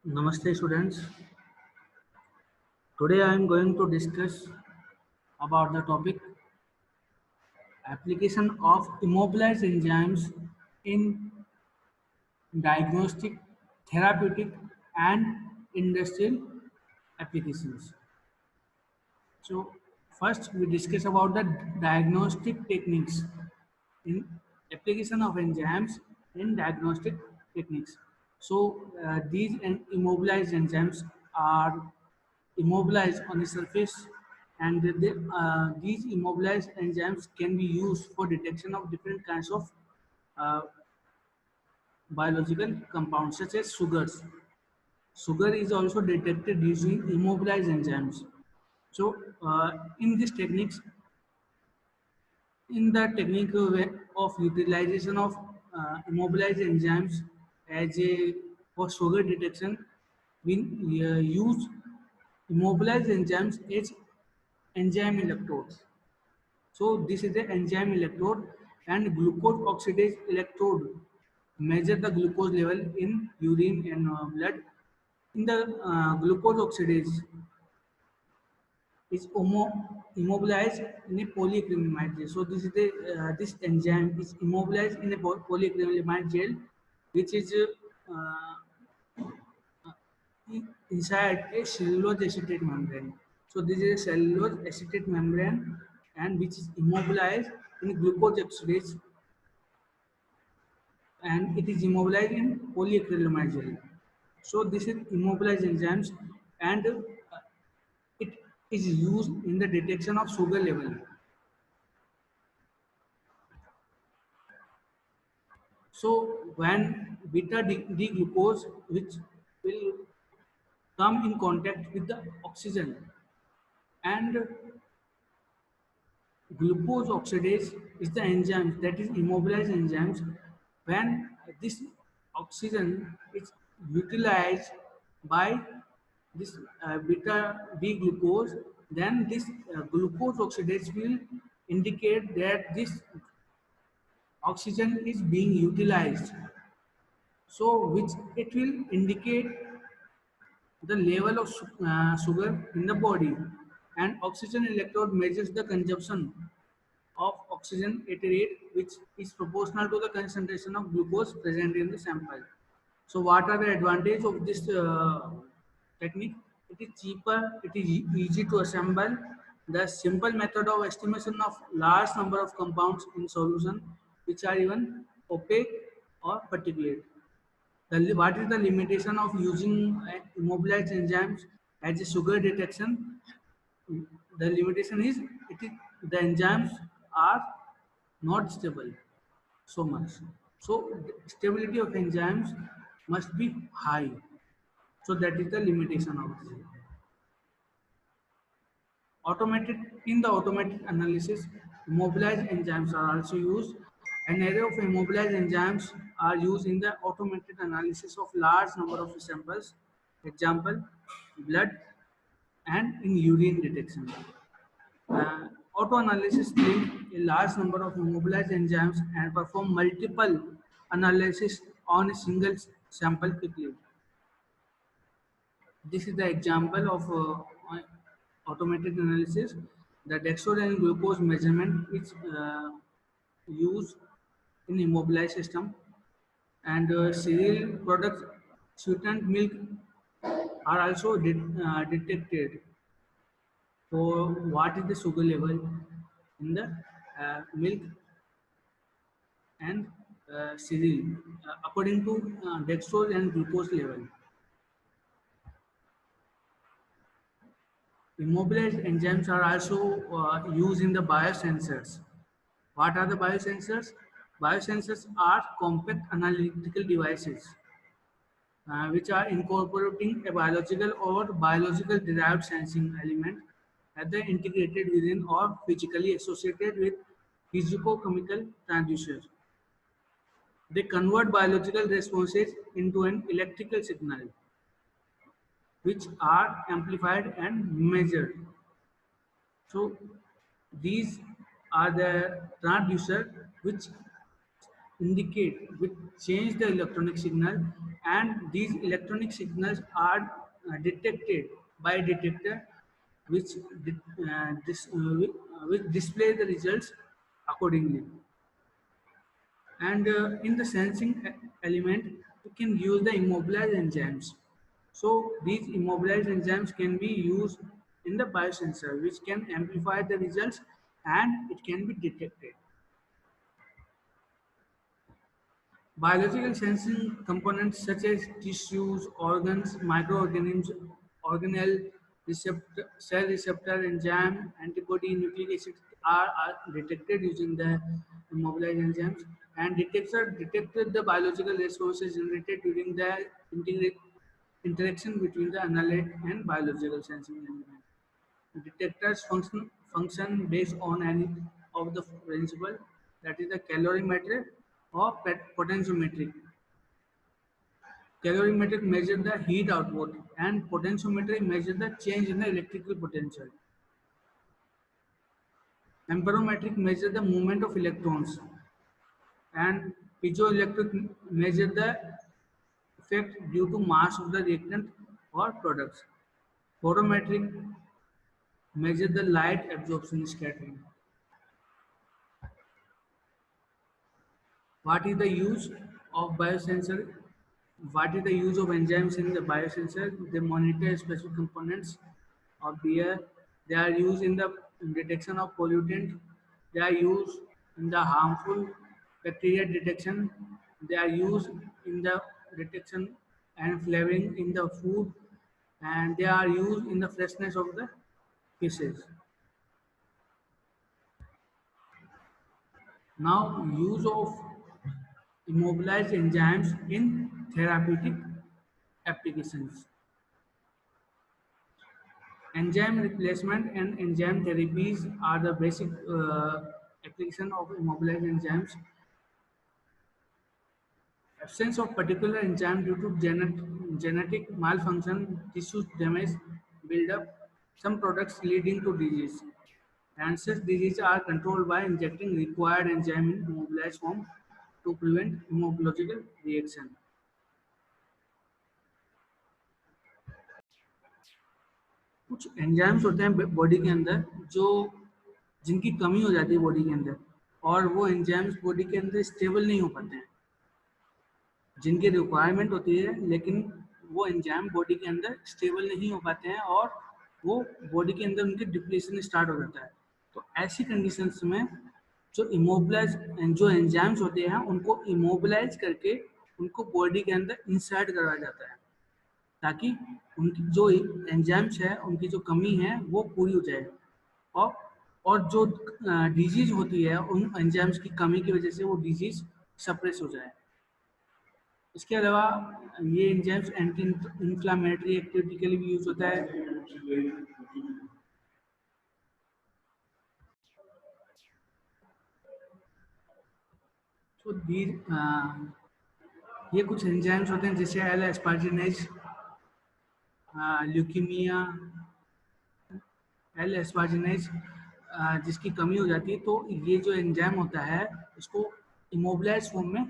Namaste students. Today I am going to discuss about the topic application of immobilized enzymes in diagnostic, therapeutic and industrial applications. So first we discuss about the diagnostic techniques in application of enzymes in diagnostic techniques. So these immobilized enzymes are immobilized on the surface, and these immobilized enzymes can be used for detection of different kinds of uh, biological compounds such as sugars. Sugar is also detected using immobilized enzymes. So, in these techniques, in the technique of utilization of immobilized enzymes as a for sugar detection, we use immobilized enzymes as enzyme electrodes. So this is the enzyme electrode and glucose oxidase electrode measure the glucose level in urine and blood. In the glucose oxidase is immobilized in a polyacrylamide gel. So this is the this enzyme is immobilized in a polyacrylamide gel, which is inside a cellulose acetate membrane. So this is a cellulose acetate membrane and which is immobilized in glucose oxidase, and it is immobilized in polyacrylamide gel. So this is immobilized enzymes, and it is used in the detection of sugar level. So when D glucose, which will come in contact with the oxygen, and glucose oxidase is the enzyme that is immobilized enzymes. When this oxygen is utilized by this beta D glucose, then this glucose oxidase will indicate that this oxygen is being utilized. So which it will indicate the level of sugar in the body, and oxygen electrode measures the consumption of oxygen at a rate which is proportional to the concentration of glucose present in the sample. So what are the advantages of this technique? It is cheaper, it is easy to assemble, the simple method of estimation of large number of compounds in solution which are even opaque or particulate. What is the limitation of using immobilized enzymes as a sugar detection? The limitation is the enzymes are not stable so much. So the stability of enzymes must be high. So that is the limitation of this. Automated in the automated analysis, immobilized enzymes are also used. An array of immobilized enzymes are used in the automated analysis of large number of samples, example, blood and in urine detection. Auto-analysis link a large number of immobilized enzymes and perform multiple analysis on a single sample quickly. This is the example of automated analysis. The dextrose and glucose measurement is used in immobilized system, and cereal products, sweetened milk are also detected for what is the sugar level in the milk and cereal according to dextrose and glucose level. Immobilized enzymes are also used in the biosensors. What are the biosensors? Biosensors are compact analytical devices which are incorporating a biological or biological derived sensing element that they integrated within or physically associated with physicochemical transducers. They convert biological responses into an electrical signal, which are amplified and measured. So these are the transducer which indicate, which change the electronic signal and these electronic signals are detected by a detector which which display the results accordingly. And in the sensing element, we can use the immobilized enzymes. So these immobilized enzymes can be used in the biosensor, which can amplify the results and it can be detected. Biological sensing components such as tissues, organs, microorganisms, organelle, cell receptor, enzyme, antibody, nucleic acid are detected using the immobilized enzymes. And detector detected the biological responses generated during the interaction between the analyte and biological sensing element. Detectors function based on any of the principle, that is the calorimetric or potentiometric. Calorimetric measure the heat output and potentiometric measure the change in the electrical potential. Amperometric measure the movement of electrons and piezoelectric measure the effect due to mass of the reactant or products. Photometric measure the light absorption scattering. What is the use of biosensor? What is the use of enzymes in the biosensor? They monitor specific components of the air. They are used in the detection of pollutant. They are used in the harmful bacteria detection. They are used in the detection and flavoring in the food, and they are used in the freshness of the fishes. Now, use of immobilized enzymes in therapeutic applications. Enzyme replacement and enzyme therapies are the basic application of immobilized enzymes. Absence of particular enzyme due to genetic malfunction, tissue damage, buildup, some products leading to disease. And such diseases are controlled by injecting required enzyme in immobilized form to prevent immunological reaction. कुछ enzymes होते हैं body के अंदर जो जिनकी कमी हो जाती है बॉडी के अंदर, और वो एंजाइम्स बॉडी के अंदर स्टेबल नहीं हो पाते हैं, जिनकी रिक्वायरमेंट होती है लेकिन वो एंजाइम बॉडी के अंदर स्टेबल नहीं हो पाते हैं और वो बॉडी के अंदर उनकी डिप्लीशन स्टार्ट हो जाता है। तो ऐसी कंडीशंस में जो एंजाइम्स होते हैं उनको इमोबिलाइज करके उनको बॉडी के अंदर इंसर्ट करवाया जाता है, ताकि उनकी जो एंजाइम्स है उनकी जो कमी है वो पूरी हो जाए, और और जो डिजीज होती है उन एंजाइम्स की कमी की वजह से वो डिजीज सप्रेस हो जाए। इसके अलावा ये एंजाइम्स एंटी इंफ्लामेटरी एक्टिविटी के लिए भी यूज होता है। तो ये कुछ एंजाइम्स होते हैं जैसे एल एस्पार्जिनेज, ल्यूकीमिया, एल एस्पार्जिनेज, जिसकी कमी हो जाती है तो ये जो एंजाइम होता है इसको इमोबिलाइज फॉर्म में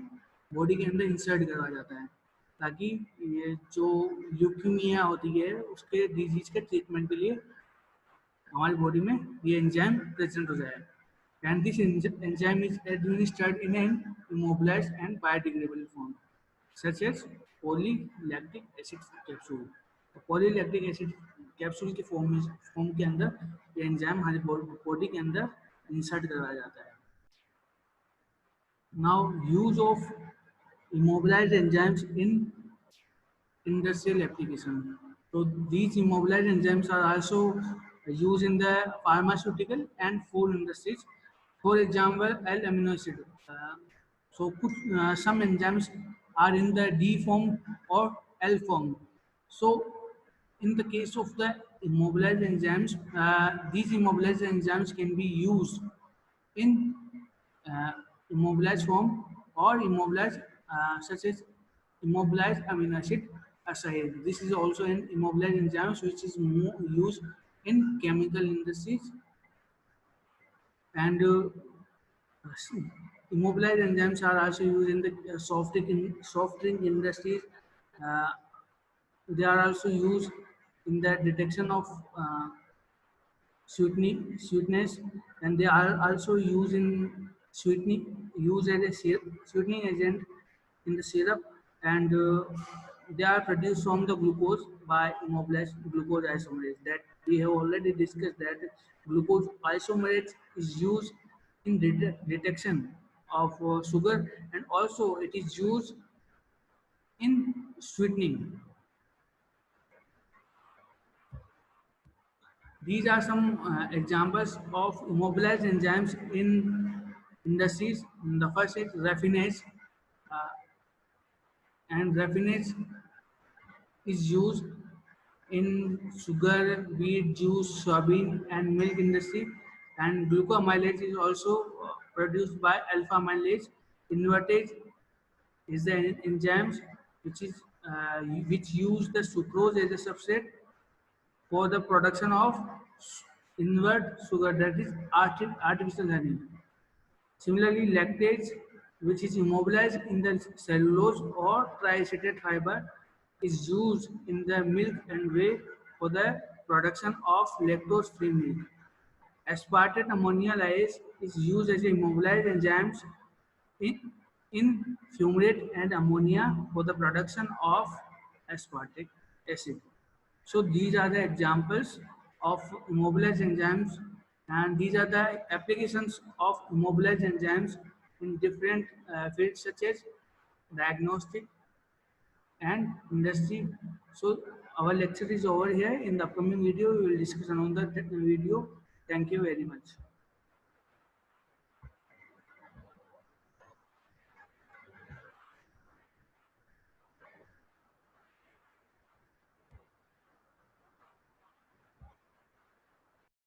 बॉडी के अंदर इंसर्ट करवाया जाता है, ताकि ये जो ल्यूकीमिया होती है उसके डिजीज के ट्रीटमेंट के लिए हमारी बॉडी में ये एंजाइम प्रेजेंट हो जाए। And this enzyme is administered in an immobilised and biodegradable form such as polylactic acid capsule. Polylactic acid capsule के फॉर्म के अंदर ये एंजाइम हमारी बॉडी के अंदर इंसर्ट करवाया जाता है। Now use of immobilized enzymes in industrial application. So these immobilized enzymes are also used in the pharmaceutical and food industries. For example, L-amino acid. Some enzymes are in the D form or L form. So in the case of the immobilized enzymes, these immobilized enzymes can be used in uh, immobilized form or immobilized such as immobilized amino acid acid. This is also an immobilized enzyme which is more used in chemical industries, and immobilized enzymes are also used in the soft drink industries, Uh, they are also used in the detection of sweetness, and they are also used in used as a sweetening agent in the syrup, and they are produced from the glucose by immobilized glucose isomerase. That we have already discussed that glucose isomerase is used in detection of sugar, and also it is used in sweetening. These are some examples of immobilized enzymes in industries. The first is raffinase, uh, and raffinase is used in sugar, wheat, juice, soybean, and milk industry. And glucoamylase is also produced by alpha amylase. Invertase is the enzymes which is which use the sucrose as a substrate for the production of invert sugar, that is artificial honey. Similarly, lactase, which is immobilized in the cellulose or triacetate fiber, is used in the milk and whey for the production of lactose-free milk. Aspartate ammonia lyase is used as a immobilized enzymes in, in fumarate and ammonia for the production of aspartic acid. So these are the examples of immobilized enzymes, and these are the applications of immobilized enzymes in different fields such as diagnostic and industry. So our lecture is over here. In the upcoming video, we will discuss another video. Thank you very much.